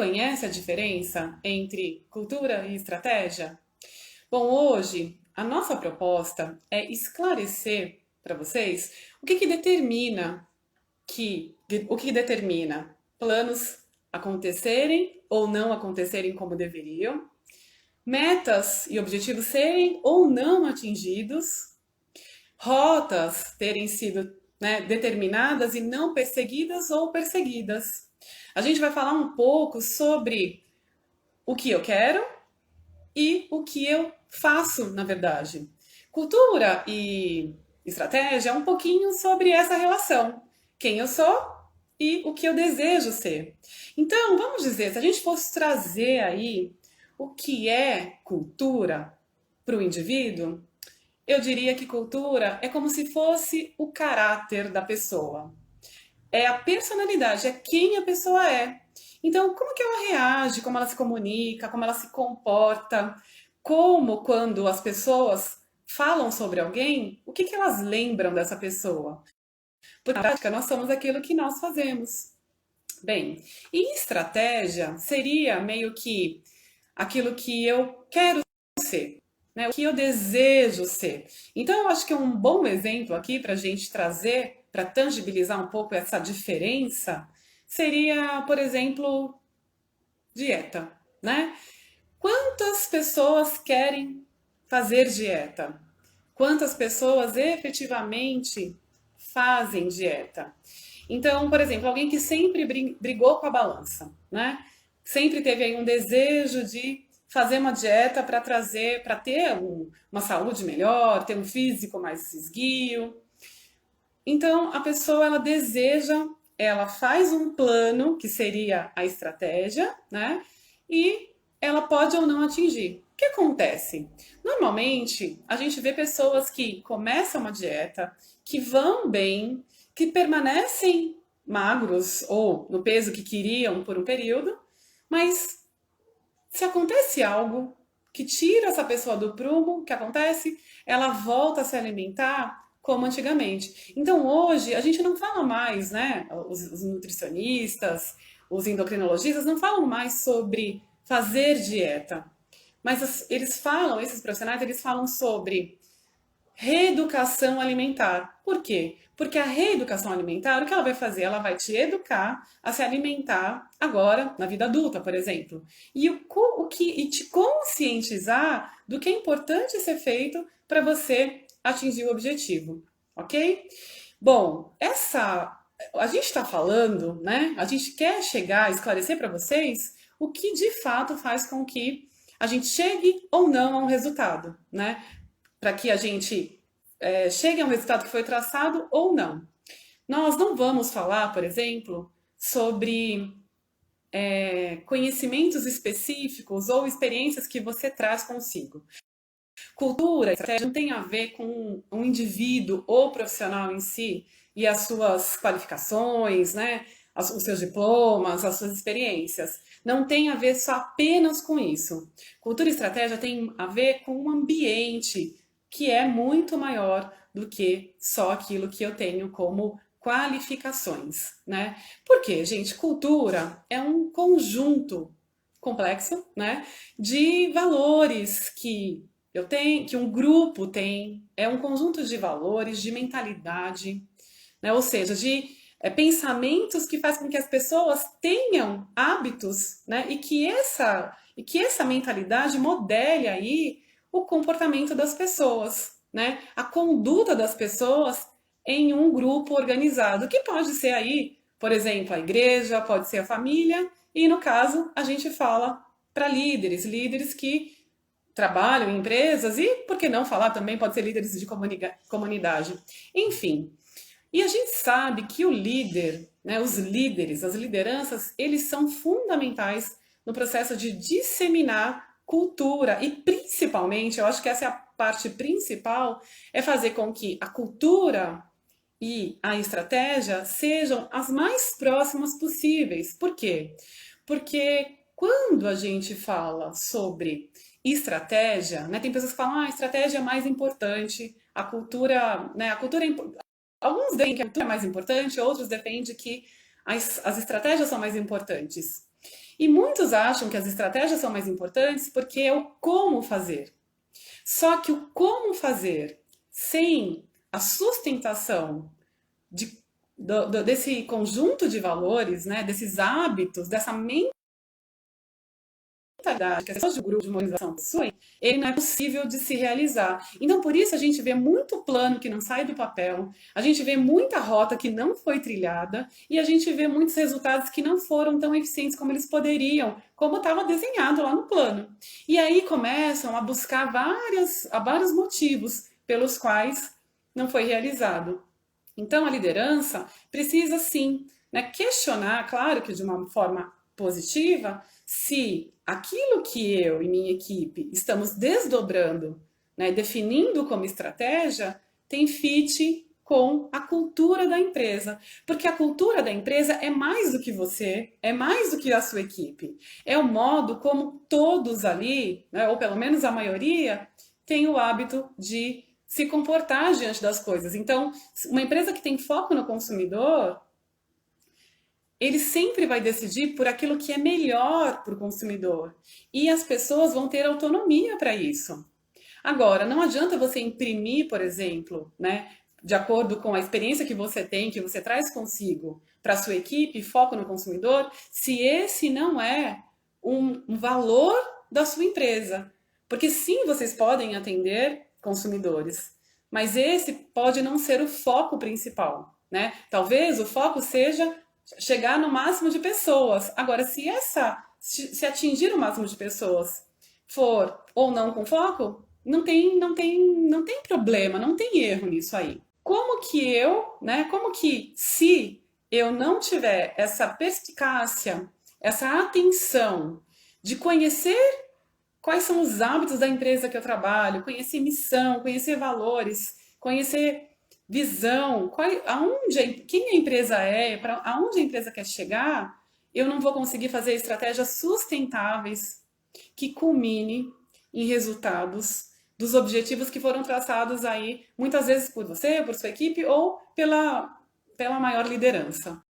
reconhece a diferença entre cultura e estratégia? Bom, hoje a nossa proposta é esclarecer para vocês o que determina planos acontecerem ou não acontecerem como deveriam, metas e objetivos serem ou não atingidos, rotas terem sido, né, determinadas e não perseguidas ou perseguidas. A gente vai falar um pouco sobre o que eu quero e o que eu faço, na verdade. Cultura e estratégia é um pouquinho sobre essa relação. Quem eu sou e o que eu desejo ser. Então, vamos dizer, se a gente fosse trazer aí o que é cultura para o indivíduo, eu diria que cultura é como se fosse o caráter da pessoa. É a personalidade, é quem a pessoa é. Então, como que ela reage, como ela se comunica, como ela se comporta, como quando as pessoas falam sobre alguém, o que que elas lembram dessa pessoa? Porque na prática nós somos aquilo que nós fazemos. Bem, e estratégia seria meio que aquilo que eu quero ser, né? O que eu desejo ser. Então, eu acho que um bom exemplo aqui para a gente trazer, para tangibilizar um pouco essa diferença, seria, por exemplo, dieta, né? Quantas pessoas querem fazer dieta? Quantas pessoas efetivamente fazem dieta? Então, por exemplo, alguém que sempre brigou com a balança, né? Sempre teve aí um desejo de fazer uma dieta para trazer, para ter uma saúde melhor, ter um físico mais esguio. Então, a pessoa ela deseja, ela faz um plano, que seria a estratégia, né? E ela pode ou não atingir. O que acontece? Normalmente, a gente vê pessoas que começam uma dieta, que vão bem, que permanecem magros ou no peso que queriam por um período, mas se acontece algo que tira essa pessoa do prumo, o que acontece? Ela volta a se alimentar como antigamente. Então hoje a gente não fala mais, né? Os nutricionistas, os endocrinologistas não falam mais sobre fazer dieta, mas eles falam, esses profissionais, eles falam sobre reeducação alimentar. Por quê? Porque a reeducação alimentar, o que ela vai fazer? Ela vai te educar a se alimentar agora, na vida adulta, por exemplo. E te conscientizar do que é importante ser feito para você atingir o objetivo. Ok? Bom, a gente está falando, né? A gente quer chegar a esclarecer para vocês o que de fato faz com que a gente chegue ou não a um resultado, né? Para que a gente chegue a um resultado que foi traçado ou não. Nós não vamos falar, por exemplo, sobre conhecimentos específicos ou experiências que você traz consigo. Cultura, estratégia não tem a ver com um indivíduo ou profissional em si e as suas qualificações, né? Os seus diplomas, as suas experiências. Não tem a ver só apenas com isso. Cultura e estratégia tem a ver com um ambiente que é muito maior do que só aquilo que eu tenho como qualificações, né? Porque, gente, cultura é um conjunto complexo, né, de valores que eu tenho, que um grupo tem, é um conjunto de valores, de mentalidade, né, ou seja, de pensamentos que faz com que as pessoas tenham hábitos, né, e que essa mentalidade modele aí o comportamento das pessoas, né, a conduta das pessoas em um grupo organizado, que pode ser aí, por exemplo, a igreja, pode ser a família, e no caso a gente fala para líderes, líderes que trabalham em empresas e, por que não falar também, pode ser líderes de comunidade. Enfim, e a gente sabe que o líder, né, os líderes, as lideranças, eles são fundamentais no processo de disseminar cultura e principalmente, eu acho que essa é a parte principal, é fazer com que a cultura e a estratégia sejam as mais próximas possíveis. Por quê? Porque quando a gente fala sobre estratégia, né, tem pessoas que falam, ah, a estratégia é mais importante, a cultura, né, a cultura é alguns defendem que a cultura é mais importante, outros defendem que as estratégias são mais importantes. E muitos acham que as estratégias são mais importantes porque é o como fazer. Só que o como fazer sem a sustentação desse conjunto de valores, né, desses hábitos, dessa mentalidade que as pessoas do grupo de mobilização possuem, ele não é possível de se realizar. Então, por isso, a gente vê muito plano que não sai do papel, a gente vê muita rota que não foi trilhada e a gente vê muitos resultados que não foram tão eficientes como eles poderiam, como estava desenhado lá no plano. E aí começam a buscar vários motivos pelos quais não foi realizado. Então, a liderança precisa, sim, né, questionar, claro que de uma forma positiva, se aquilo que eu e minha equipe estamos desdobrando, né, definindo como estratégia, tem fit com a cultura da empresa. Porque a cultura da empresa é mais do que você, é mais do que a sua equipe. É o modo como todos ali, né, ou pelo menos a maioria, tem o hábito de se comportar diante das coisas. Então, uma empresa que tem foco no consumidor, ele sempre vai decidir por aquilo que é melhor para o consumidor. E as pessoas vão ter autonomia para isso. Agora, não adianta você imprimir, por exemplo, né, de acordo com a experiência que você tem, que você traz consigo para a sua equipe, foco no consumidor, se esse não é um valor da sua empresa. Porque sim, vocês podem atender consumidores, mas esse pode não ser o foco principal, né? Talvez o foco seja chegar no máximo de pessoas. Agora, se atingir o máximo de pessoas for ou não com foco, não tem problema, não tem erro nisso aí. Como que como que se eu não tiver essa perspicácia, essa atenção de conhecer quais são os hábitos da empresa que eu trabalho, conhecer missão, conhecer valores, conhecer visão, quem a empresa é, para aonde a empresa quer chegar, eu não vou conseguir fazer estratégias sustentáveis que culmine em resultados dos objetivos que foram traçados aí, muitas vezes por você, por sua equipe ou pela maior liderança.